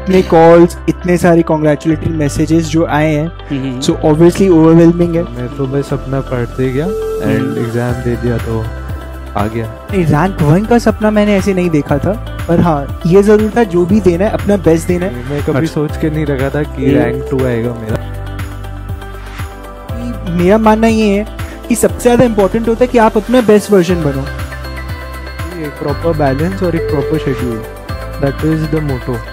इतने कॉल्स, इतने सारे कॉन्ग्रेचुलेटरी मैसेजेस जो आए हैं, सो ऑब्वियसली ओवरवेलमिंग है। मैं तो बस अपना पढ़ते गया एंड एग्जाम दे दिया तो आ गया। नहीं, रैंक 1 का सपना मैंने ऐसे नहीं देखा था, पर हाँ ये जरूर था जो भी देना है अपना बेस्ट देना है। मैं कभी सोच के नहीं रखा था कि रैंक 2 आएगा मेरा। मेरा मानना ये है कि सबसे ज़्यादा इम्पोर्टेंट होता है कि आप अपना बेस्ट वर्जन बनो। एक प्रॉपर बैलेंस और एक proper schedule, that is the motto.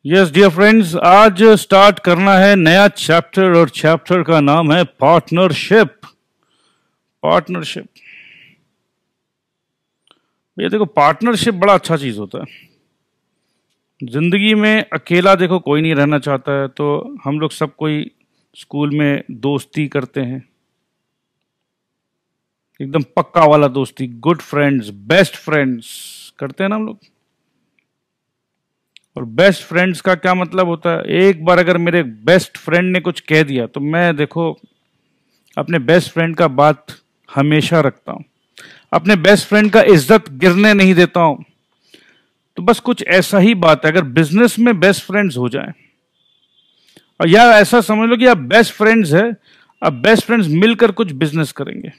Yes dear friends, आज स्टार्ट करना है नया चैप्टर और चैप्टर का नाम है पार्टनरशिप। पार्टनरशिप, ये देखो पार्टनरशिप बड़ा अच्छा चीज होता है जिंदगी में। अकेला देखो कोई नहीं रहना चाहता है, तो हम लोग सब कोई स्कूल में दोस्ती करते हैं, एकदम पक्का वाला दोस्ती, गुड फ्रेंड्स, बेस्ट फ्रेंड्स करते हैं ना हम लोग। और बेस्ट फ्रेंड्स का क्या मतलब होता है, एक बार अगर मेरे बेस्ट फ्रेंड ने कुछ कह दिया तो मैं देखो अपने बेस्ट फ्रेंड का बात हमेशा रखता हूं, अपने बेस्ट फ्रेंड का इज्जत गिरने नहीं देता हूं। तो बस कुछ ऐसा ही बात है, अगर बिजनेस में बेस्ट फ्रेंड्स हो जाएं, और या ऐसा समझ लो कि आप बेस्ट फ्रेंड्स है, अब बेस्ट फ्रेंड्स मिलकर कुछ बिजनेस करेंगे।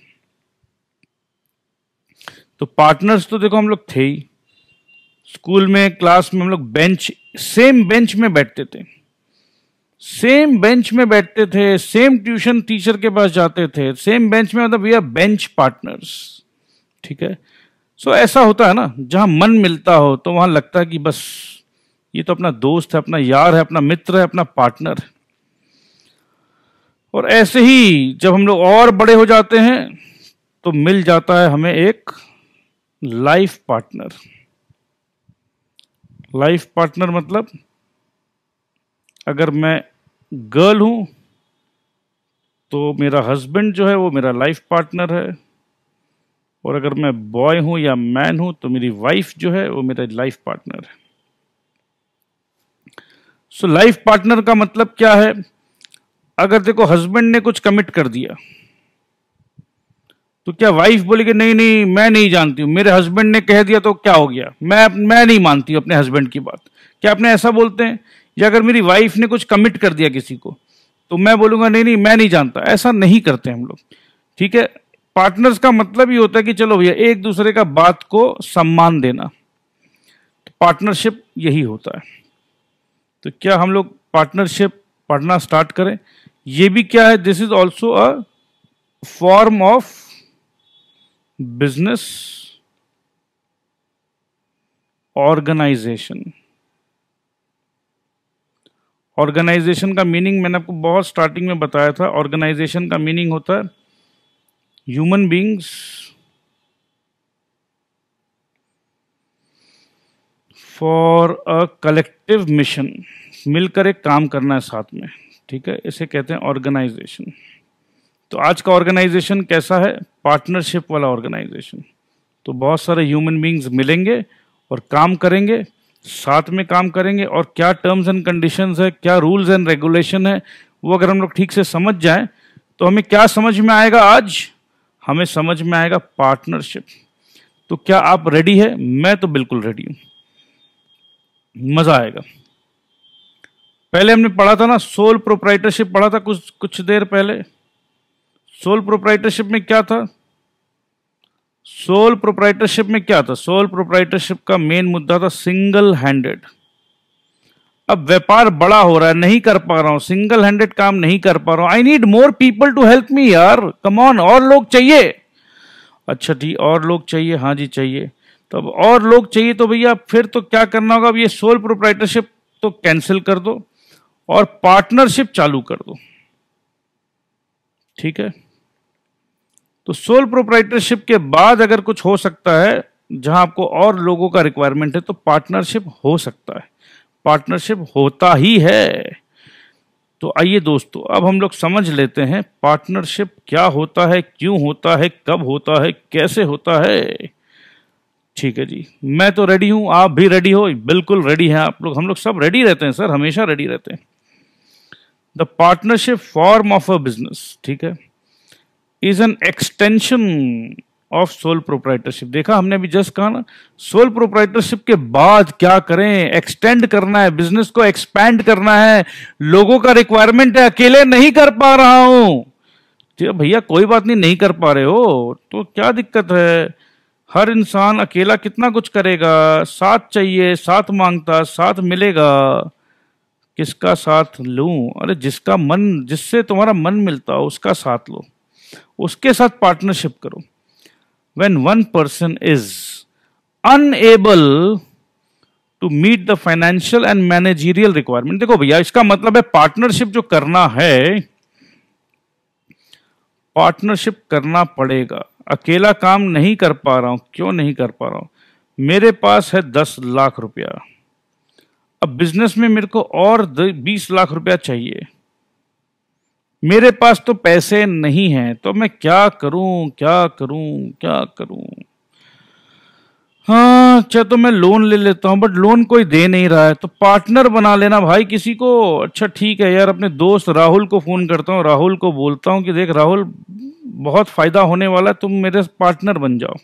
तो पार्टनर्स तो देखो हम लोग थे ही, स्कूल में क्लास में हम लोग सेम बेंच में बैठते थे, सेम बेंच में बैठते थे, सेम ट्यूशन टीचर के पास जाते थे, सेम बेंच में, मतलब वी आर बेंच पार्टनर्स। ठीक है, सो ऐसा होता है ना, जहां मन मिलता हो तो वहां लगता है कि बस ये तो अपना दोस्त है, अपना यार है, अपना मित्र है, अपना पार्टनर है। और ऐसे ही जब हम लोग और बड़े हो जाते हैं तो मिल जाता है हमें एक लाइफ पार्टनर। लाइफ पार्टनर मतलब अगर मैं गर्ल हूं तो मेरा हस्बैंड जो है वो मेरा लाइफ पार्टनर है, और अगर मैं बॉय हूं या मैन हूं तो मेरी वाइफ जो है वो मेरा लाइफ पार्टनर है। सो लाइफ पार्टनर का मतलब क्या है, अगर देखो हस्बैंड ने कुछ कमिट कर दिया तो क्या वाइफ बोलेगी नहीं नहीं मैं नहीं जानती हूं, मेरे हस्बैंड ने कह दिया तो क्या हो गया, मैं नहीं मानती हूं अपने हस्बैंड की बात। क्या आपने ऐसा बोलते हैं? या अगर मेरी वाइफ ने कुछ कमिट कर दिया किसी को तो मैं बोलूंगा नहीं नहीं मैं नहीं जानता, ऐसा नहीं करते हम लोग। ठीक है, पार्टनर्स का मतलब ही होता है कि चलो भैया एक दूसरे का बात को सम्मान देना, तो पार्टनरशिप यही होता है। तो क्या हम लोग पार्टनरशिप पढ़ना स्टार्ट करें? ये भी क्या है, this is also a form of business organisation. Organisation का मीनिंग मैंने आपको बहुत स्टार्टिंग में बताया था। ऑर्गेनाइजेशन का मीनिंग होता है human beings for a collective mission, मिलकर एक काम करना है साथ में। ठीक है, इसे कहते हैं ऑर्गेनाइजेशन। तो आज का ऑर्गेनाइजेशन कैसा है? पार्टनरशिप वाला ऑर्गेनाइजेशन। तो बहुत सारे ह्यूमन बींग्स मिलेंगे और काम करेंगे, साथ में काम करेंगे, और क्या टर्म्स एंड कंडीशंस है, क्या रूल्स एंड रेगुलेशन है, वो अगर हम लोग ठीक से समझ जाएं तो हमें क्या समझ में आएगा? आज हमें समझ में आएगा पार्टनरशिप। तो क्या आप रेडी है? मैं तो बिल्कुल रेडी हूं, मजा आएगा। पहले हमने पढ़ा था ना, सोल प्रोप्राइटरशिप पढ़ा था कुछ देर पहले। सोल प्रोप्राइटरशिप में क्या था? सोल प्रोप्राइटरशिप में क्या था? सोल प्रोप्राइटरशिप का मेन मुद्दा था सिंगल हैंडेड। अब व्यापार बड़ा हो रहा है, नहीं कर पा रहा हूं, सिंगल हैंडेड काम नहीं कर पा रहा हूं, I need more people to help me यार, कम ऑन, और लोग चाहिए। अच्छा ठीक, और लोग चाहिए, हाँ जी चाहिए। तो अब और लोग चाहिए तो भैया फिर तो क्या करना होगा? अब ये सोल प्रोप्राइटरशिप तो कैंसिल कर दो और पार्टनरशिप चालू कर दो। ठीक है, तो सोल प्रोप्राइटरशिप के बाद अगर कुछ हो सकता है जहां आपको और लोगों का रिक्वायरमेंट है, तो पार्टनरशिप हो सकता है, पार्टनरशिप होता ही है। तो आइए दोस्तों, अब हम लोग समझ लेते हैं पार्टनरशिप क्या होता है, क्यों होता है, कब होता है, कैसे होता है। ठीक है जी, मैं तो रेडी हूं, आप भी रेडी हो? बिल्कुल रेडी हैं आप लोग, हम लोग सब रेडी रहते हैं सर, हमेशा रेडी रहते हैं। The partnership form of a business, ठीक है, is an extension of sole proprietorship. देखा हमने अभी जस्ट कहा ना, सोल प्रोप्राइटरशिप के बाद क्या करें? एक्सटेंड करना है, बिजनेस को एक्सपैंड करना है, लोगों का रिक्वायरमेंट है, अकेले नहीं कर पा रहा हूं। तो भैया कोई बात नहीं, नहीं कर पा रहे हो तो क्या दिक्कत है? हर इंसान अकेला कितना कुछ करेगा, साथ चाहिए, साथ मांगता, साथ मिलेगा। किसका साथ लूं? अरे जिसका मन, जिससे तुम्हारा मन मिलता हो उसका साथ लो, उसके साथ पार्टनरशिप करो। When one person is unable to meet the financial and managerial requirement, देखो भैया इसका मतलब है पार्टनरशिप जो करना है, पार्टनरशिप करना पड़ेगा। अकेला काम नहीं कर पा रहा हूं, क्यों नहीं कर पा रहा हूं? मेरे पास है 10 लाख रुपया, अब बिजनेस में मेरे को और 20 लाख रुपया चाहिए, मेरे पास तो पैसे नहीं हैं, तो मैं क्या करूं, क्या करूं, क्या करूं? हाँ अच्छा, तो मैं लोन ले लेता हूं, बट लोन कोई दे नहीं रहा है, तो पार्टनर बना लेना भाई किसी को। अच्छा ठीक है यार, अपने दोस्त राहुल को फोन करता हूं, राहुल को बोलता हूं कि देख राहुल, बहुत फायदा होने वाला है, तुम मेरे पार्टनर बन जाओ।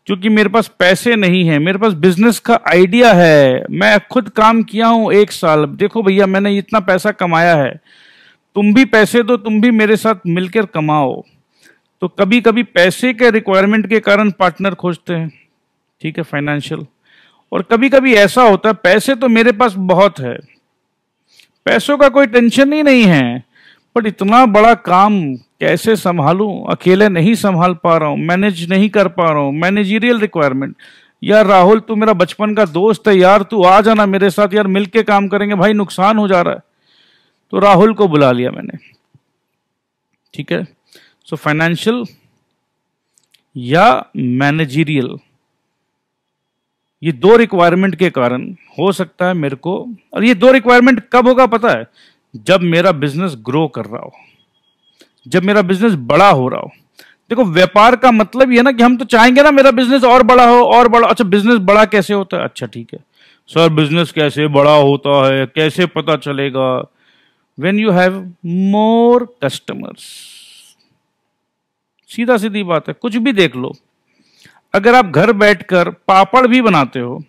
क्योंकि मेरे पास पैसे नहीं है, मेरे पास बिजनेस का आइडिया है, मैं खुद काम किया हूं 1 साल, देखो भैया मैंने इतना पैसा कमाया है, तुम भी पैसे दो, तुम भी मेरे साथ मिलकर कमाओ। तो कभी कभी पैसे के रिक्वायरमेंट के कारण पार्टनर खोजते हैं, ठीक है, फाइनेंशियल। और कभी कभी ऐसा होता है पैसे तो मेरे पास बहुत है, पैसों का कोई टेंशन ही नहीं है, बट इतना बड़ा काम कैसे संभालूं, अकेले नहीं संभाल पा रहा हूं, मैनेज नहीं कर पा रहा हूं, मैनेजरियल रिक्वायरमेंट। यार राहुल तू मेरा बचपन का दोस्त है यार, तू आ जाना मेरे साथ यार, मिलके काम करेंगे, भाई नुकसान हो जा रहा है। तो राहुल को बुला लिया मैंने, ठीक है। सो फाइनेंशियल या मैनेजरियल, ये 2 रिक्वायरमेंट के कारण हो सकता है मेरे को। और ये 2 रिक्वायरमेंट कब होगा पता है? जब मेरा बिजनेस ग्रो कर रहा हो, जब मेरा बिजनेस बड़ा हो रहा हो। देखो व्यापार का मतलब ये है ना कि हम तो चाहेंगे ना मेरा बिजनेस और बड़ा हो, और बड़ा। अच्छा बिजनेस बड़ा कैसे होता है? अच्छा ठीक है सर, बिजनेस कैसे बड़ा होता है, कैसे पता चलेगा? When you have more customers, सीधा सीधी बात है, कुछ भी देख लो। अगर आप घर बैठकर पापड़ भी बनाते हो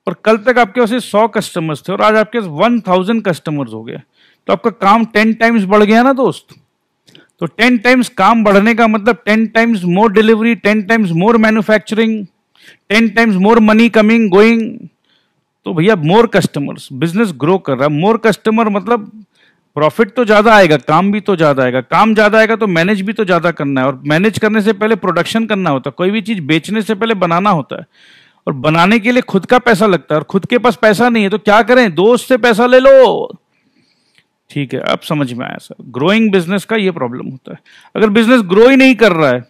और कल तक आपके पास 100 कस्टमर्स थे और आज आपके पास 1000 कस्टमर्स हो गए, तो आपका काम 10 टाइम्स बढ़ गया ना दोस्त। तो 10 टाइम्स काम बढ़ने का मतलब 10 times more delivery, 10 times more manufacturing, 10 times more money coming going. तो भैया मोर कस्टमर्स, बिजनेस ग्रो कर रहा है, मोर कस्टमर मतलब प्रॉफिट तो ज्यादा आएगा, काम भी तो ज्यादा आएगा, काम ज्यादा आएगा तो मैनेज भी तो ज्यादा करना है, और मैनेज करने से पहले प्रोडक्शन करना होता है, कोई भी चीज बेचने से पहले बनाना होता है, और बनाने के लिए खुद का पैसा लगता है, और खुद के पास पैसा नहीं है तो क्या करें, दोस्त से पैसा ले लो। ठीक है, अब समझ में आया सर, ग्रोइंग बिजनेस का ये प्रॉब्लम होता है। अगर बिजनेस ग्रो ही नहीं कर रहा है,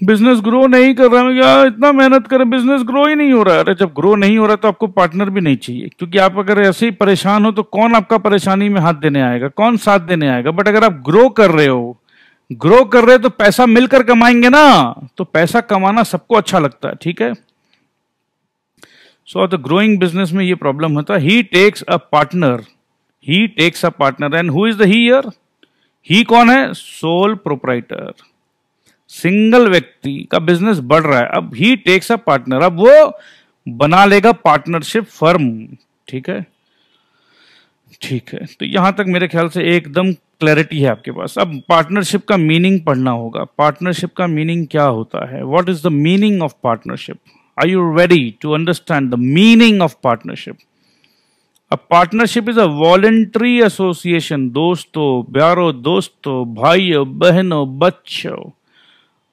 बिजनेस ग्रो नहीं कर रहा है, यार इतना मेहनत करें बिजनेस ग्रो ही नहीं हो रहा है। अरे जब ग्रो नहीं हो रहा तो आपको पार्टनर भी नहीं चाहिए, क्योंकि आप अगर ऐसे ही परेशान हो तो कौन आपका परेशानी में हाथ देने आएगा, कौन साथ देने आएगा। बट अगर आप ग्रो कर रहे हो, ग्रो कर रहे हो तो पैसा मिलकर कमाएंगे ना, तो पैसा कमाना सबको अच्छा लगता है। ठीक है, सो द ग्रोइंग बिजनेस में ये प्रॉब्लम होता है। He takes a partner, he takes a partner, and who is the he here? He कौन है? सोल प्रोप्राइटर, सिंगल व्यक्ति का बिजनेस बढ़ रहा है, अब ही टेक्स अ पार्टनर, अब वो बना लेगा पार्टनरशिप फर्म। ठीक है, ठीक है, तो यहां तक मेरे ख्याल से एकदम क्लैरिटी है आपके पास। अब पार्टनरशिप का मीनिंग पढ़ना होगा। पार्टनरशिप का मीनिंग क्या होता है? What is the meaning of partnership? Are you ready to understand the meaning of partnership? A partnership is a voluntary association. दोस्तों, प्यारो दोस्तों, भाइयों बहनों, बच्चों,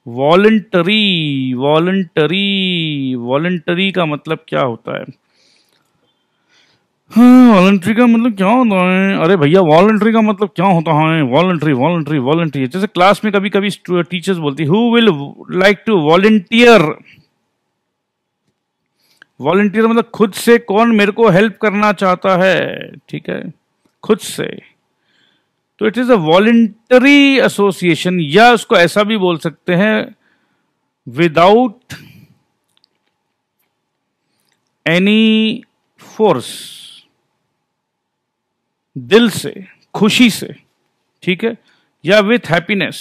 वॉलंटरी, वॉलंटरी, वॉलंटरी का मतलब क्या होता है? हाँ, वॉलंटरी का मतलब क्या होता है? अरे भैया, वॉलंटरी का मतलब क्या होता है? Voluntary, voluntary, voluntary. जैसे क्लास में कभी कभी टीचर्स बोलती, who will like to volunteer? Volunteer मतलब खुद से, कौन मेरे को हेल्प करना चाहता है? ठीक है, खुद से। तो it is a voluntary association, या उसको ऐसा भी बोल सकते हैं, विदाउट एनी फोर्स, दिल से, खुशी से। ठीक है, या विथ हैप्पीनेस।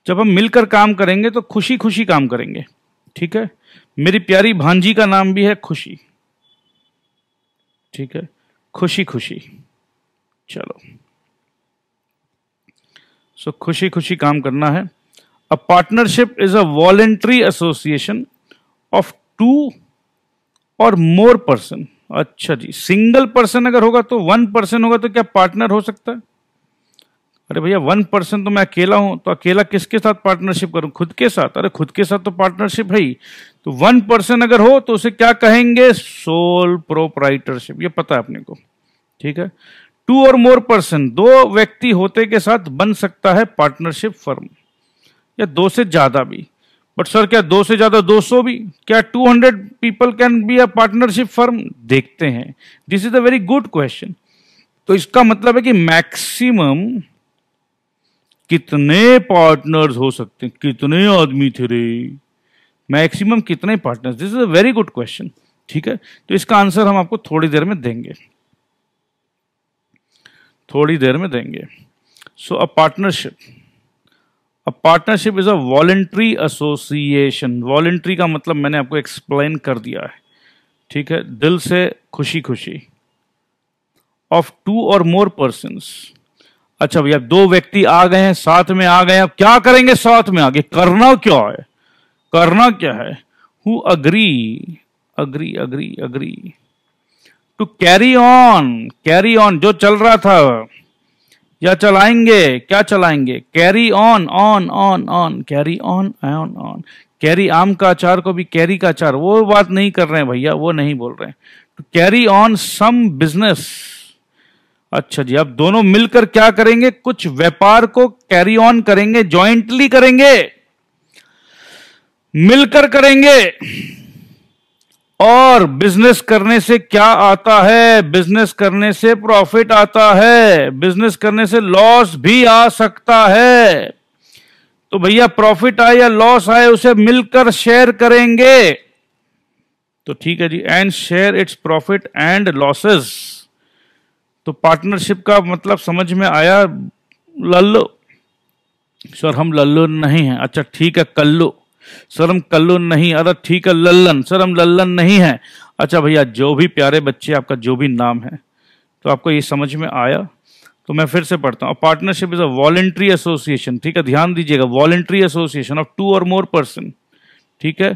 जब हम मिलकर काम करेंगे तो खुशी खुशी काम करेंगे। ठीक है, मेरी प्यारी भांजी का नाम भी है खुशी। ठीक है, खुशी खुशी, चलो, सो खुशी खुशी काम करना है। अ partnership is a voluntary association of 2 और मोर पर्सन। अच्छा जी, सिंगल पर्सन अगर होगा तो 1 पर्सन होगा तो क्या पार्टनर हो सकता है? अरे भैया 1 पर्सन तो मैं अकेला हूं, तो अकेला किसके साथ पार्टनरशिप करूं? खुद के साथ। अरे खुद के साथ तो पार्टनरशिप है ही। तो 1 पर्सन अगर हो तो उसे क्या कहेंगे? Sole proprietorship. ये पता है अपने को। ठीक है, 2 और मोर पर्सन, 2 व्यक्ति होते के साथ बन सकता है पार्टनरशिप फर्म, या 2 से ज्यादा भी। बट सर क्या 2 से ज्यादा 200 भी? क्या 200 people can be a partnership firm? देखते हैं, this is a very good question. तो इसका मतलब है कि मैक्सिमम कितने पार्टनर्स हो सकते हैं? कितने आदमी थे रे? मैक्सिमम कितने partners? This is a very good question. ठीक है, तो इसका आंसर हम आपको थोड़ी देर में देंगे, थोड़ी देर में देंगे। So a partnership, a partnership is a voluntary association. Voluntary का मतलब मैंने आपको एक्सप्लेन कर दिया है। ठीक है, दिल से, खुशी खुशी, ऑफ 2 और मोर पर्सन्स। अच्छा भैया, 2 व्यक्ति आ गए हैं, साथ में आ गए हैं, अब क्या करेंगे? साथ में आगे करना क्या है? करना क्या है? Who agree, agree, agree, agree to carry on. Carry on, जो चल रहा था, या चलाएंगे, क्या चलाएंगे? Carry on, on, on, on, carry on, on, on. Carry, आम का अचार को भी कैरी का अचार, वो बात नहीं कर रहे हैं भैया, वो नहीं बोल रहे हैं। To carry on some business. अच्छा जी, अब दोनों मिलकर क्या करेंगे? कुछ व्यापार को कैरी ऑन करेंगे, जॉइंटली करेंगे, मिलकर करेंगे। और बिजनेस करने से क्या आता है? बिजनेस करने से प्रॉफिट आता है, बिजनेस करने से लॉस भी आ सकता है। तो भैया प्रॉफिट आए या लॉस आए, उसे मिलकर शेयर करेंगे। तो ठीक है जी, and share its profit and losses. तो पार्टनरशिप का मतलब समझ में आया? लल्लो सर, हम लल्लो नहीं हैं। अच्छा ठीक है, कल्लू सर, हम कल्लू नहीं। अरे ठीक है, लल्लन सर, हम लल्लन नहीं हैं। अच्छा भैया, जो भी प्यारे बच्चे, आपका जो भी नाम है, तो आपको ये समझ में आया? तो मैं फिर से पढ़ता हूँ। Partnership is a voluntary association, ठीक है, ध्यान दीजिएगा, वॉलंटरी एसोसिएशन ऑफ 2 और मोर पर्सन, ठीक है।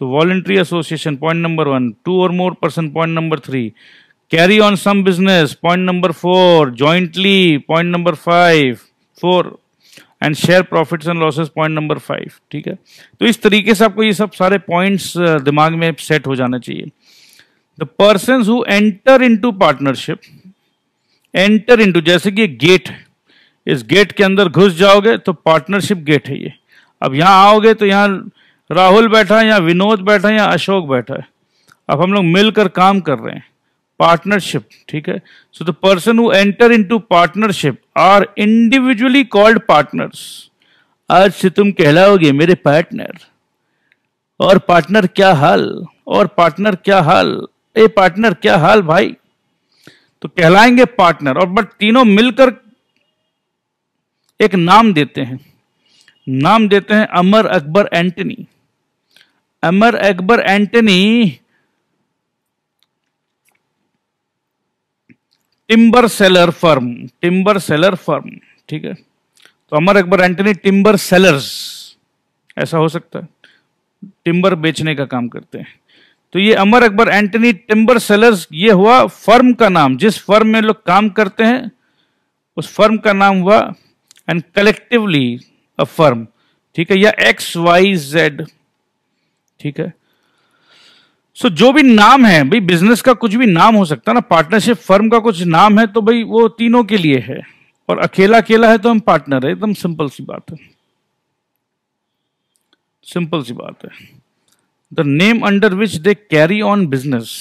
तो वॉलंटरी एसोसिएशन पॉइंट नंबर 1, 2 और more person point number 3, carry on some business point number 4, jointly point number 4 and share profits and losses point number 5, ठीक है। तो इस तरीके से आपको ये सब सारे पॉइंट्स दिमाग में सेट हो जाने चाहिए। The persons who enter into partnership, enter into, जैसे कि एक गेट है, इस गेट के अंदर घुस जाओगे तो पार्टनरशिप गेट है ये। अब यहां आओगे तो यहां राहुल बैठा है, या विनोद बैठा है, या अशोक बैठा है, अब हम लोग मिलकर काम कर रहे हैं, पार्टनरशिप, ठीक है। So the person who enter into partnership are individually called partners. आज से तुम कहलाओगे मेरे पार्टनर। और पार्टनर क्या हाल, और पार्टनर क्या हाल, ए पार्टनर क्या हाल भाई, तो कहलाएंगे पार्टनर। और बट तीनों मिलकर एक नाम देते हैं, नाम देते हैं Amar Akbar Anthony. Amar Akbar Anthony timber seller firm, timber seller firm, ठीक है। तो अमर अकबर एंटनी टिम्बर सेलर्स, ऐसा हो सकता है, टिम्बर बेचने का काम करते हैं। तो ये अमर अकबर एंटनी टिम्बर सेलर्स, ये हुआ फर्म का नाम, जिस फर्म में लोग काम करते हैं उस फर्म का नाम हुआ, एंड कलेक्टिवली अ फर्म, ठीक है, या XYZ, ठीक है। सो जो भी नाम है भाई, बिजनेस का कुछ भी नाम हो सकता है ना, पार्टनरशिप फर्म का कुछ नाम है तो भाई वो तीनों के लिए है, और अकेला अकेला है तो हम पार्टनर है, एकदम सिंपल सी बात है, सिंपल सी बात है। The name under which they carry on business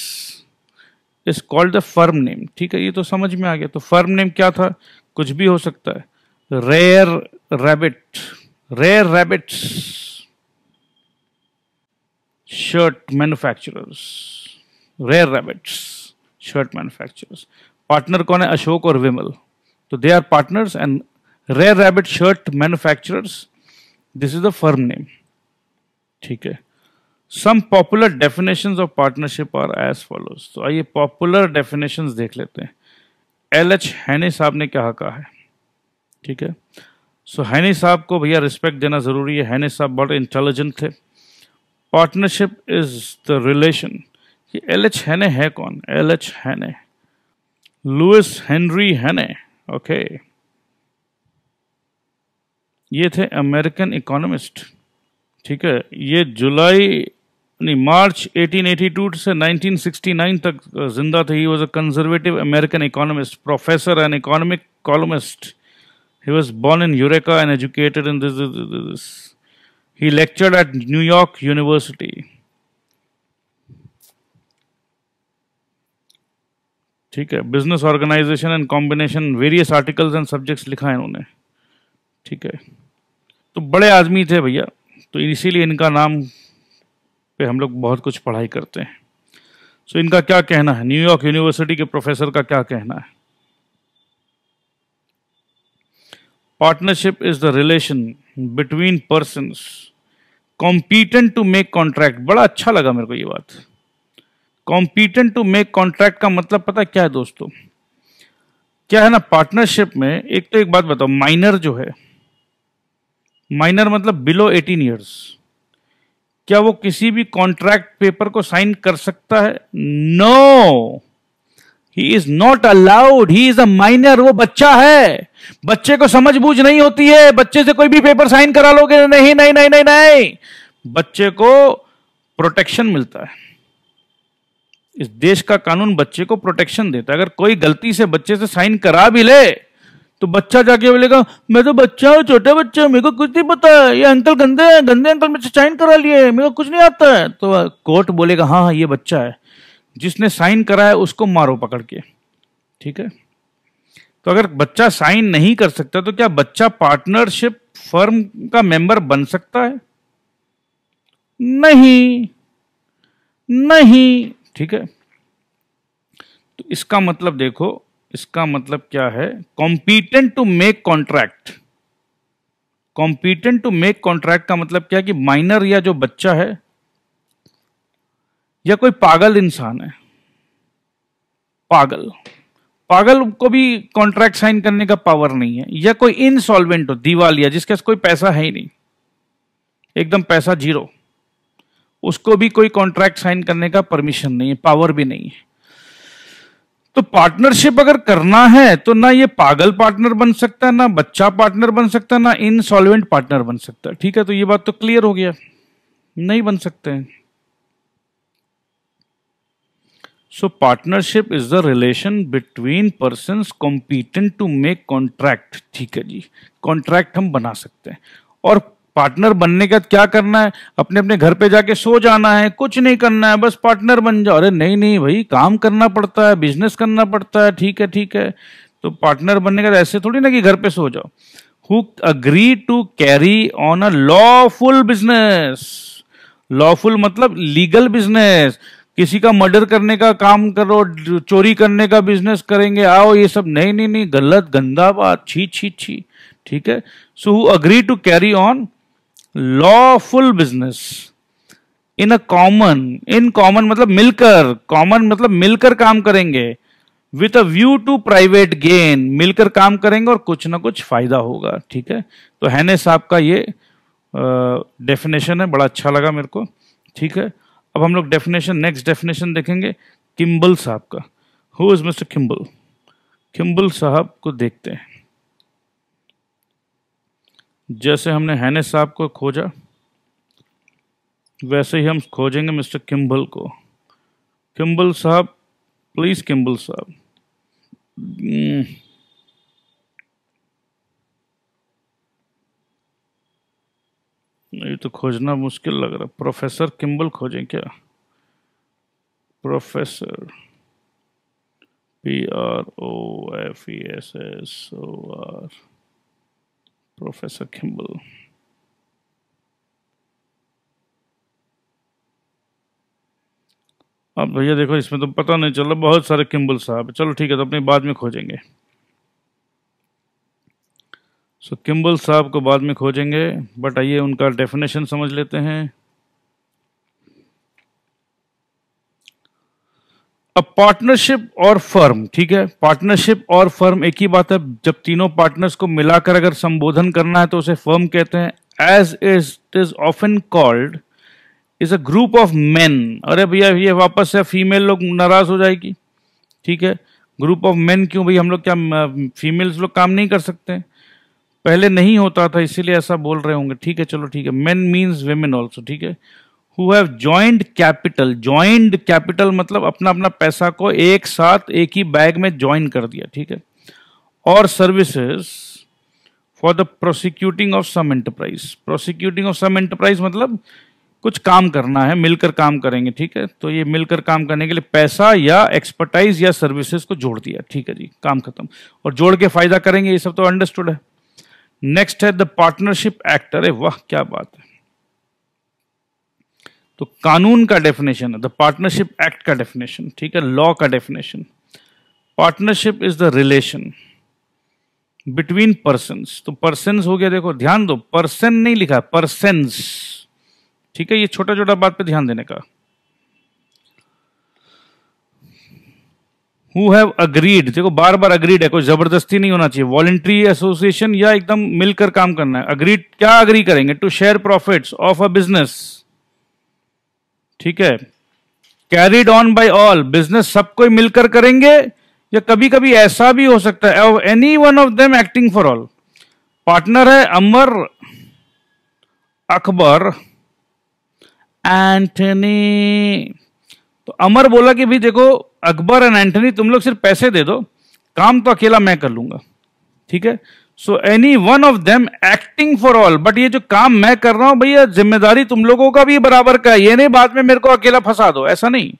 is called the firm name, ठीक है, ये तो समझ में आ गया। तो फर्म नेम क्या था, कुछ भी हो सकता है, rare rabbit, rare rabbits shirt manufacturers, rare rabbits shirt manufacturers. Partner कौन है, अशोक और विमल, तो they are partners, and rare rabbit shirt manufacturers, this is the firm name, ठीक है। Some popular definitions of partnership are as follows. तो आइए popular definitions देख लेते हैं। LH हैने साहब ने क्या कहा है, ठीक है। सो हैने साहब को भैया रिस्पेक्ट देना जरूरी है, हैने साहब बहुत इंटेलिजेंट थे। पार्टनरशिप इज द रिलेशन, ये LH हैने है कौन, LH हैने, लुइस हेनरी हैने, ओके, ये थे अमेरिकन इकोनॉमिस्ट, ठीक है। ये मार्च 1882 से 1969 तक जिंदा थे। He was a conservative American economist, professor and economic columnist. He was born in Eureka and educated in this. He lectured at New York University. ठीक है, business organisation and combination, various articles and subjects लिखा है इन्होंने, ठीक है। तो बड़े आदमी थे भैया, तो इसीलिए इनका नाम पे हम लोग बहुत कुछ पढ़ाई करते हैं। सो इनका क्या कहना है, न्यूयॉर्क यूनिवर्सिटी के प्रोफेसर का क्या कहना है। Partnership is the relation between persons competent to make contract. बड़ा अच्छा लगा मेरे को ये बात, कॉम्पिटेंट टू मेक कॉन्ट्रैक्ट का मतलब पता क्या है दोस्तों, क्या है ना, पार्टनरशिप में एक तो एक बात बताओ, माइनर जो है, माइनर मतलब बिलो 18 ईयर्स, क्या वो किसी भी कॉन्ट्रैक्ट पेपर को साइन कर सकता है? No, he is not allowed, he is a minor, वो बच्चा है, बच्चे को समझ बूझ नहीं होती है, बच्चे से कोई भी पेपर साइन करा लोगे, नहीं नहीं नहीं नहीं नहीं, बच्चे को प्रोटेक्शन मिलता है, इस देश का कानून बच्चे को प्रोटेक्शन देता है। अगर कोई गलती से बच्चे से साइन करा भी ले तो बच्चा जाके बोलेगा मैं तो बच्चा हूं, छोटा बच्चा हूं, मेरे को कुछ नहीं पता है, ये अंकल गंदे हैं, गंदे अंकल मुझसे साइन करा लिए, मेरे को कुछ नहीं आता है। तो कोर्ट बोलेगा हाँ हाँ ये बच्चा है, जिसने साइन करा है उसको मारो पकड़ के, ठीक है। तो अगर बच्चा साइन नहीं कर सकता तो क्या बच्चा पार्टनरशिप फर्म का मेंबर बन सकता है? नहीं, नहीं, ठीक है। तो इसका मतलब देखो, इसका मतलब क्या है, competent to make contract. Competent to make contract का मतलब क्या है कि माइनर या जो बच्चा है या कोई पागल इंसान है, पागल, पागल को भी कॉन्ट्रैक्ट साइन करने का पावर नहीं है, या कोई इनसॉल्वेंट हो, दिवालिया, जिसके पास कोई पैसा है ही नहीं, एकदम पैसा जीरो, उसको भी कोई कॉन्ट्रैक्ट साइन करने का परमिशन नहीं है, पावर भी नहीं है। तो पार्टनरशिप अगर करना है तो ना ये पागल पार्टनर बन सकता है, ना बच्चा पार्टनर बन सकता है, ना इनसॉल्वेंट पार्टनर बन सकता है। ठीक है, तो ये बात तो क्लियर हो गया, नहीं बन सकते हैं। So partnership is the relation between persons competent to make contract. ठीक है जी, कॉन्ट्रैक्ट हम बना सकते हैं। और पार्टनर बनने का क्या करना है, अपने अपने घर पे जाके सो जाना है, कुछ नहीं करना है, बस पार्टनर बन जाओ। अरे नहीं नहीं भाई, काम करना पड़ता है, बिजनेस करना पड़ता है। ठीक है ठीक है, तो पार्टनर बनने का ऐसे थोड़ी ना कि घर पे सो जाओ। Who agree to carry on a lawful business, lawful मतलब लीगल बिजनेस, किसी का मर्डर करने का काम करो, चोरी करने का बिजनेस करेंगे, आओ, ये सब नहीं नहीं नहीं, गलत, गंदा बात, छी छी छी। ठीक है, so who agree to carry on lawful business in a common, in common मतलब मिलकर, कॉमन मतलब मिलकर काम करेंगे, with a view to private gain, मिलकर काम करेंगे और कुछ ना कुछ फायदा होगा। ठीक है, तो हैने साहब का ये डेफिनेशन है, बड़ा अच्छा लगा मेरे को। ठीक है, अब हम लोग डेफिनेशन, नेक्स्ट डेफिनेशन देखेंगे किम्बल साहब का। Who is mister Kimball? Kimball साहब को देखते हैं। जैसे हमने हैने साहब को खोजा, वैसे ही हम खोजेंगे मिस्टर किम्बल को। किम्बल साहब, प्लीज किम्बल साहब। ये तो खोजना मुश्किल लग रहा। प्रोफेसर किम्बल खोजें क्या? Professor, PROFESSOR, professor Kimball. अब भैया देखो, इसमें तो पता नहीं चल रहा, बहुत सारे किम्बल साहब। चलो ठीक है, तो अपने बाद में खोजेंगे। सो किम्बल साहब को बाद में खोजेंगे, बट आइए उनका डेफिनेशन समझ लेते हैं। अ पार्टनरशिप और फर्म, ठीक है, पार्टनरशिप और फर्म एक ही बात है। जब तीनों पार्टनर्स को मिलाकर अगर संबोधन करना है तो उसे फर्म कहते हैं। As it is often called is a group of men. अरे भैया, ये वापस से फीमेल लोग नाराज हो जाएगी। ठीक है, ग्रुप ऑफ मेन क्यों भाई? हम लोग क्या फीमेल्स लोग काम नहीं कर सकते? पहले नहीं होता था, इसीलिए ऐसा बोल रहे होंगे। ठीक है, चलो ठीक है, मेन मीन्स वेमेन ऑल्सो। ठीक है, who have joint capital, joint capital मतलब अपना अपना पैसा को एक साथ एक ही बैग में ज्वाइन कर दिया। ठीक है, और services for the prosecuting of some enterprise. Prosecuting of some enterprise मतलब कुछ काम करना है, मिलकर काम करेंगे। ठीक है, तो ये मिलकर काम करने के लिए पैसा या एक्सपर्टाइज या सर्विसेज को जोड़ दिया। ठीक है जी, काम खत्म। और जोड़ के फायदा करेंगे, ये सब तो अंडरस्टूड है। नेक्स्ट है द पार्टनरशिप एक्ट। अरे वाह, क्या बात है। तो कानून का डेफिनेशन है, द पार्टनरशिप एक्ट का डेफिनेशन। ठीक है, लॉ का definition. Partnership is the relation between persons. तो पर्सन्स हो गया, देखो ध्यान दो, पर्सन नहीं लिखा, पर्सन्स। ठीक है, ये छोटा छोटा बात पे ध्यान देने का। हु हैव अग्रीड, देखो बार बार अग्रीड है, कोई जबरदस्ती नहीं होना चाहिए। वॉलंटरी एसोसिएशन या एकदम मिलकर काम करना है। अग्रीड क्या अग्री करेंगे? To share profits of a business. ठीक है, carried on by all, business सब कोई मिलकर करेंगे, या कभी कभी ऐसा भी हो सकता है any one of them acting for all. Partner है अमर, अकबर, एंटनी। तो अमर बोला कि भाई देखो अकबर एंड एंटनी, तुम लोग सिर्फ पैसे दे दो, काम तो अकेला मैं कर लूंगा। ठीक है, so any one of them acting for all, but ये जो काम मैं कर रहा हूं भैया, जिम्मेदारी तुम लोगों का भी बराबर का है, ये नहीं बाद में मेरे को अकेला फंसा दो, ऐसा नहीं।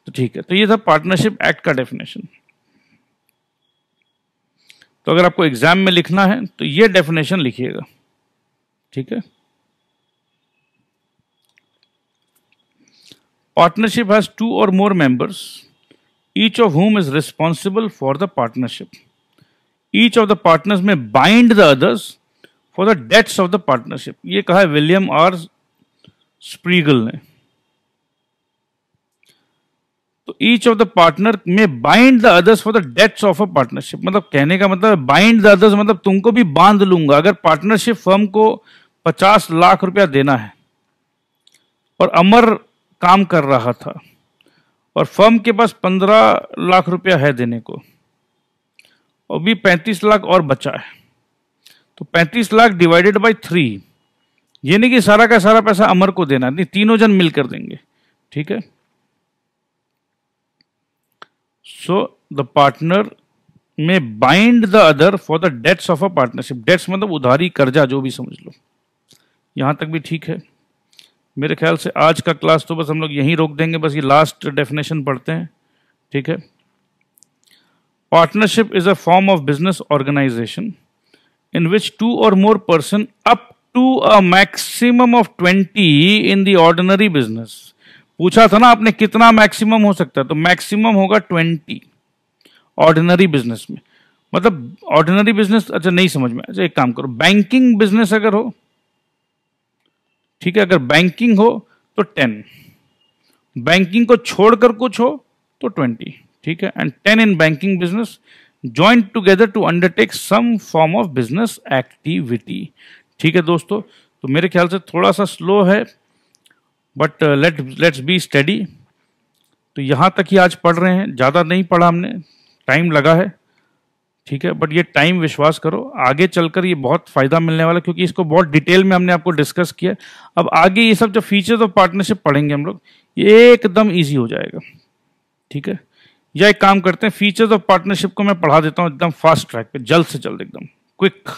तो ठीक है, तो ये था पार्टनरशिप एक्ट का डेफिनेशन। तो अगर आपको एग्जाम में लिखना है तो ये डेफिनेशन लिखिएगा। ठीक है, partnership has two or more members, each of whom is responsible for the partnership. Each of the partners may bind the others for the debts of the partnership. ये कहा है विलियम आर स्प्रीगल ने। तो each of the partner may bind the others for the debts of a partnership. मतलब कहने का मतलब bind the others मतलब तुमको भी बांध लूंगा। अगर पार्टनरशिप फर्म को 50 लाख रुपया देना है और अमर काम कर रहा था और फर्म के पास 15 लाख रुपया है देने को और भी 35 लाख और बचा है, तो 35 लाख डिवाइडेड बाय 3, ये नहीं कि सारा का सारा पैसा अमर को देना, नहीं, तीनों जन मिलकर देंगे, ठीक है। So the partner may bind the other for the debts of a partnership. Debts मतलब उधारी, कर्जा, जो भी समझ लो। यहां तक भी ठीक है। मेरे ख्याल से आज का क्लास तो बस हम लोग यहीं रोक देंगे, बस ये लास्ट डेफिनेशन पढ़ते हैं, ठीक है। Partnership is a form of business organisation in which 2 or more person up to a maximum of 20 in the ordinary business। पूछा था ना आपने कितना मैक्सिमम हो सकता है, तो मैक्सिमम होगा 20 ऑर्डिनरी बिजनेस में। मतलब ऑर्डिनरी बिजनेस, अच्छा नहीं समझ में, अच्छा एक काम करो, बैंकिंग बिजनेस अगर हो, ठीक है, अगर बैंकिंग हो तो 10, बैंकिंग को छोड़कर कुछ हो तो 20, ठीक है। And 10 in banking business joined together to undertake some form of business activity। ठीक है दोस्तों, तो मेरे ख्याल से थोड़ा सा स्लो है, बट लेट्स बी स्टडी। तो यहां तक ही आज पढ़ रहे हैं, ज्यादा नहीं पढ़ा हमने, टाइम लगा है, ठीक है, बट ये टाइम विश्वास करो आगे चलकर ये बहुत फायदा मिलने वाला है, क्योंकि इसको बहुत डिटेल में हमने आपको डिस्कस किया। अब आगे ये सब जो फीचर्स ऑफ पार्टनरशिप पढ़ेंगे हम लोग, ये एकदम ईजी हो जाएगा, ठीक है। या एक काम करते हैं, फीचर्स ऑफ पार्टनरशिप को मैं पढ़ा देता हूं एकदम फास्ट ट्रैक पे, जल्द से जल्द, एकदम क्विक,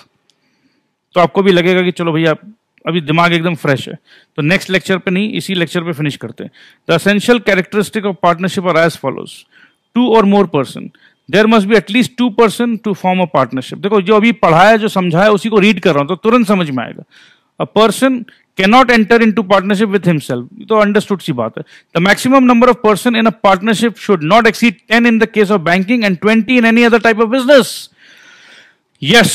तो आपको भी लगेगा कि चलो भैया अभी दिमाग एकदम फ्रेश है। तो नेक्स्ट लेक्चर पे नहीं, इसी लेक्चर पे फिनिश करते हैं। The essential characteristic of partnership are as follows. 2 or more person, there must be at least 2 person to form a partnership. देखो जो अभी पढ़ा है, जो समझा है, उसी को रीड कर रहा हूं तो तुरंत समझ में आएगा। A person cannot enter into partnership with himself, तो अंडरस्टूड सी बात है। The maximum number of person in a partnership should not exceed 10 in the case of banking and 20 in any other type of business। Yes,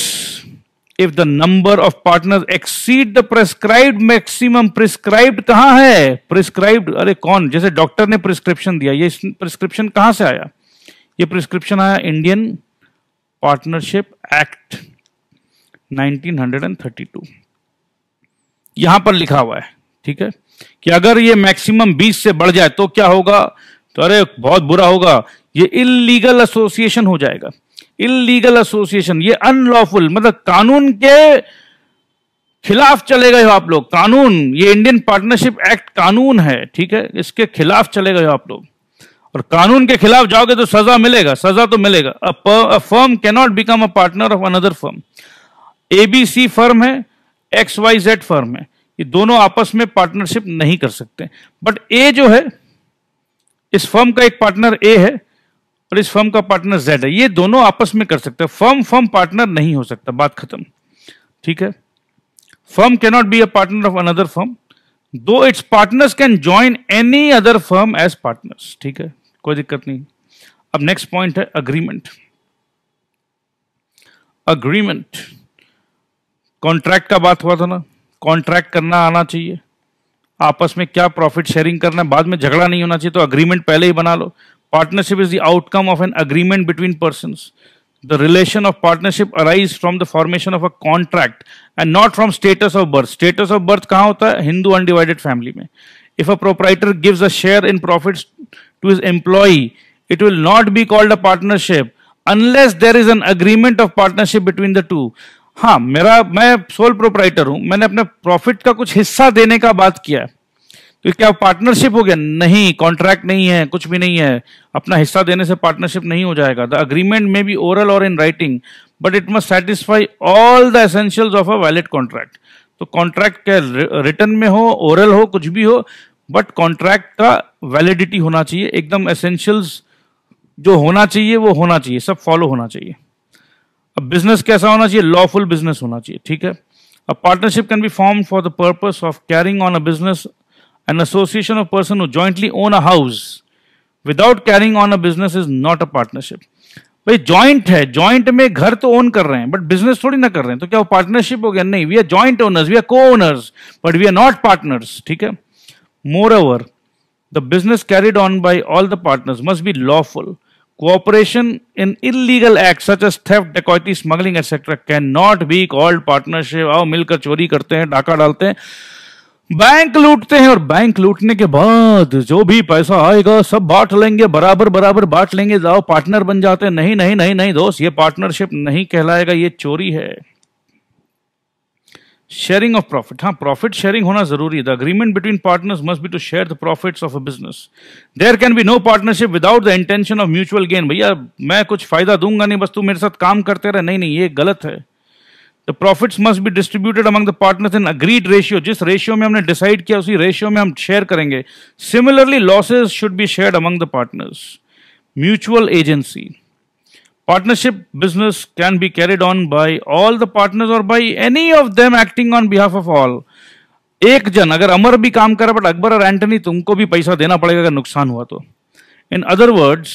if the number of partners exceed the prescribed maximum, prescribed कहां है? prescribed, अरे कौन, जैसे doctor ने prescription दिया, ये prescription कहां से आया? ये प्रिस्क्रिप्शन आया इंडियन पार्टनरशिप एक्ट 1932, यहां पर लिखा हुआ है, ठीक है, कि अगर ये मैक्सिमम 20 से बढ़ जाए तो क्या होगा? तो अरे बहुत बुरा होगा, ये इल्लीगल एसोसिएशन हो जाएगा। इल्लीगल एसोसिएशन, ये अनलॉफुल, मतलब कानून के खिलाफ चले गए हो आप लोग। कानून, ये इंडियन पार्टनरशिप एक्ट कानून है, ठीक है, इसके खिलाफ चले गए हो आप लोग, और कानून के खिलाफ जाओगे तो सजा मिलेगा, सजा तो मिलेगा। A firm can not become a partner of another firm. ABC firm है, XYZ फर्म है, ये दोनों आपस में पार्टनरशिप नहीं कर सकते। बट A जो है, इस फर्म का एक पार्टनर A है और इस फर्म का पार्टनर Z है, ये दोनों आपस में कर सकते हैं। फर्म पार्टनर नहीं हो सकता, बात खत्म, ठीक है। Firm can not be a partner of another firm, though its partners can join any other firm as partners, ठीक है, कोई दिक्कत नहीं। अब नेक्स्ट पॉइंट है अग्रीमेंट। अग्रीमेंट, कॉन्ट्रैक्ट का बात हुआ था ना, कॉन्ट्रैक्ट करना आना चाहिए, आपस में क्या प्रॉफिट शेयरिंग करना है, बाद में झगड़ा नहीं होना चाहिए, तो अग्रीमेंट पहले ही बना लो। Partnership is the outcome of an agreement between persons. The relation of partnership arise from the formation of a contract and not from status of birth. Status of birth कहां होता है? हिंदू अनडिवाइडेड फैमिली में। If a proprietor gives a share in profits to his employee, it will not be called a partnership unless there is an agreement of partnership between the two. हाँ, मैं sole proprietor हूं, मैंने अपने profit का कुछ हिस्सा देने का बात किया है, तो क्या पार्टनरशिप हो गया? नहीं, कॉन्ट्रैक्ट नहीं है, कुछ भी नहीं है, अपना हिस्सा देने से पार्टनरशिप नहीं हो जाएगा। द अग्रीमेंट में बी ओरल और in writing, but it must satisfy all the essentials of a valid contract. तो कॉन्ट्रैक्ट के रिटर्न में हो, ओरल हो, कुछ भी हो, बट कॉन्ट्रैक्ट का वैलिडिटी होना चाहिए, एकदम एसेंशियल्स जो होना चाहिए वो होना चाहिए, सब फॉलो होना चाहिए। अब बिजनेस कैसा होना चाहिए? लॉफुल बिजनेस होना चाहिए, ठीक है। A partnership can be form for the purpose of carrying on a business. An association of person who jointly own a house without carrying on a business is not a partnership। भाई joint है, joint में घर तो own कर रहे हैं but business थोड़ी ना कर रहे हैं, तो क्या वो पार्टनरशिप हो गया? नहीं, we are joint owners, we are co owners, but we are not partners, ठीक है। Moreover The business carried on by all the partners must be lawful. Cooperation in illegal acts such as theft, dacoity, smuggling, etc. cannot be called partnership. आओ मिलकर चोरी करते हैं, डाका डालते हैं, बैंक लूटते हैं, और बैंक लूटने के बाद जो भी पैसा आएगा सब बांट लेंगे, बराबर बराबर बांट लेंगे, जाओ पार्टनर बन जाते हैं। नहीं नहीं नहीं नहीं दोस्त, ये पार्टनरशिप नहीं कहलाएगा, ये चोरी है। शेयरिंग ऑफ प्रॉफिट, हाँ प्रॉफिट शेयरिंग होना जरूरी है। The agreement between partners must be to share the profits of a business. There can be no partnership without the intention of mutual gain. भैया मैं कुछ फायदा दूंगा नहीं, बस तू मेरे साथ काम करते रहे, नहीं नहीं, ये गलत है। The profits must be distributed among the partners in agreed ratio. जिस रेशियो में हमने डिसाइड किया उसी रेशियो में हम शेयर करेंगे। Similarly losses should be shared among the partners. Mutual agency, partnership business can be carried on by all the partners or by any of them acting on behalf of all. एक जन अगर अमर भी काम कर रहा but Akbar और Antony, तुमको भी पैसा देना पड़ेगा अगर नुकसान हुआ तो। In other words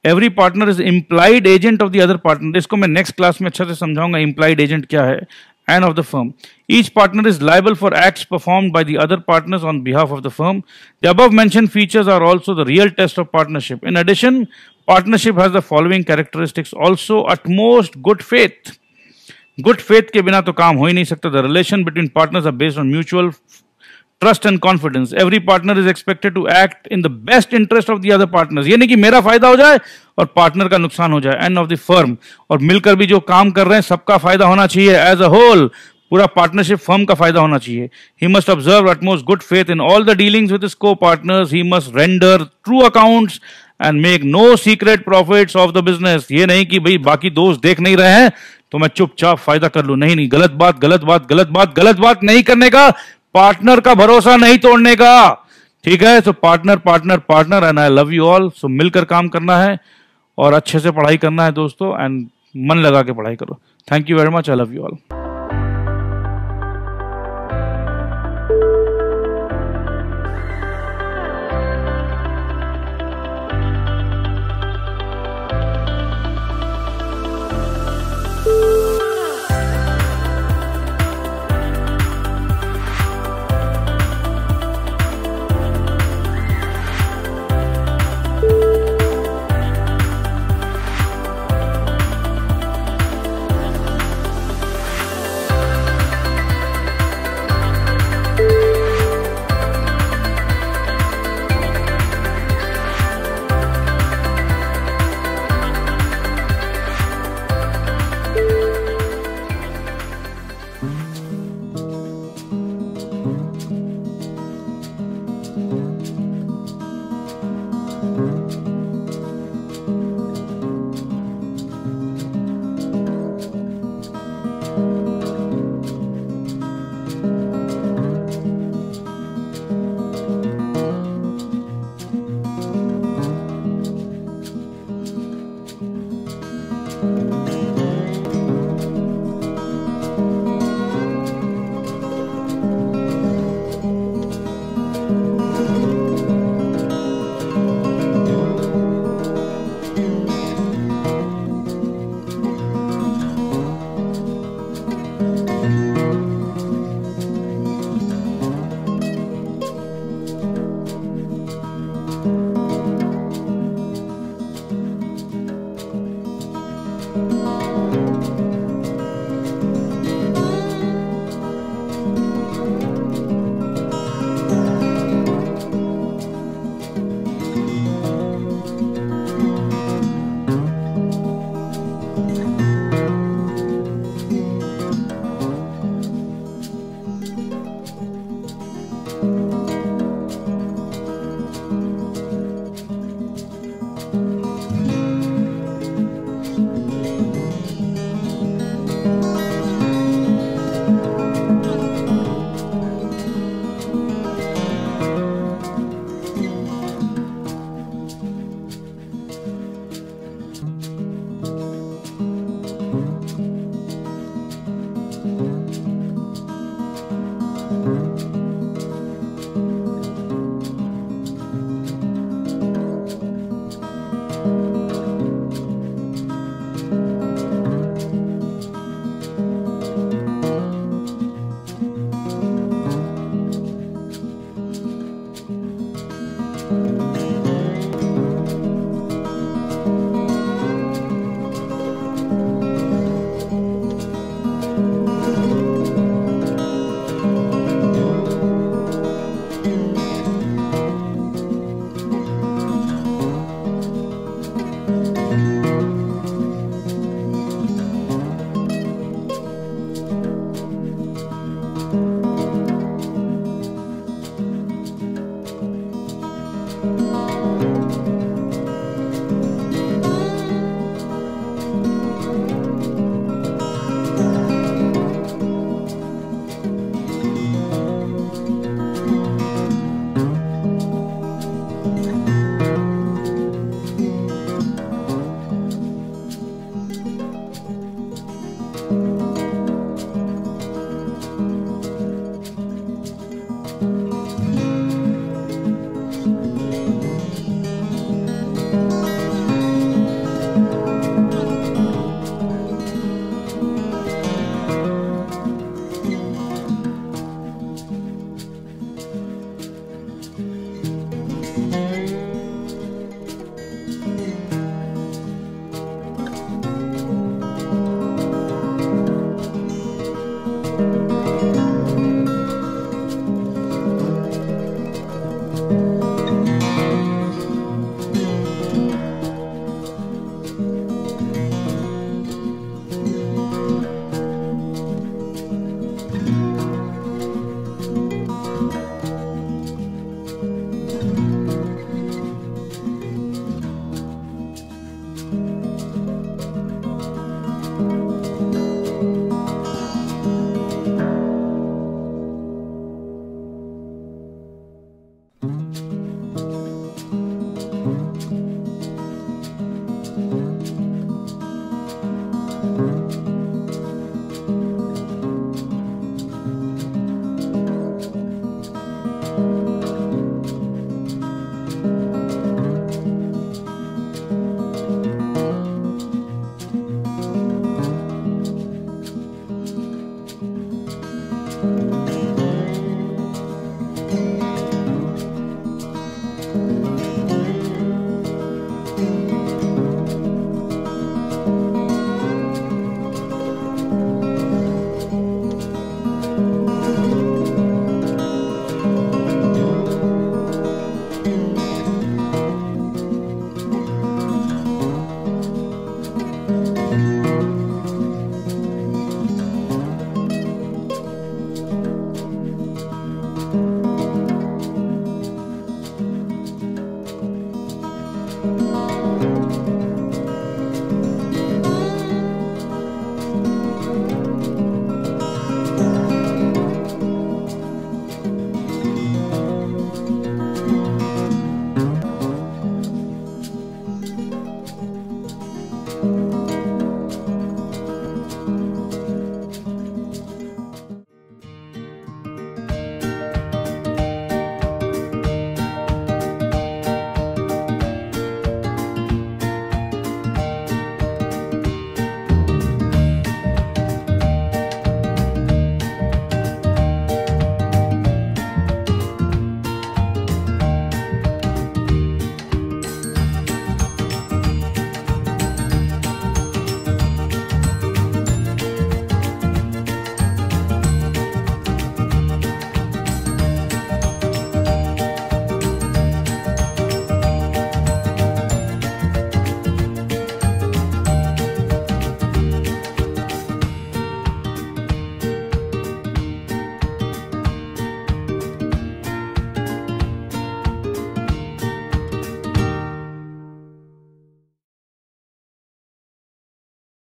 every partner is implied agent of the other partner. इसको मैं नेक्स्ट क्लास में अच्छा से समझाऊंगा इम्प्लाइड एजेंट क्या है, and of the firm. Each partner is liable for acts performed by the other partners on behalf of the firm. The above mentioned features are also the real test of partnership. In addition, partnership has the following characteristics also: utmost good faith. Good faith के बिना तो काम हो ही नहीं सकता. The relation between partners are based on mutual trust and confidence. Every partner is expected to act in the best interest of the other partners. ये नहीं कि मेरा फायदा हो जाए और पार्टनर का नुकसान हो जाए. And of the firm. और मिलकर भी जो काम कर रहे हैं सबका फायदा होना चाहिए. As a whole, पूरा पार्टनरशिप फर्म का फायदा होना चाहिए. He must observe utmost good faith in all the dealings with his co-partners. He must render true accounts and make no secret profits of the business. ये नहीं कि भाई बाकी दोस्त देख नहीं रहे हैं तो मैं चुपचाप फायदा कर लूं. नहीं नहीं, गलत बात गलत बात गलत बात गलत बात नहीं करने का, पार्टनर का भरोसा नहीं तोड़ने का. ठीक है, तो partner partner partner and I love you all. So मिलकर काम करना है और अच्छे से पढ़ाई करना है दोस्तों, एंड मन लगा के पढ़ाई करो. Thank you very much. I love you all.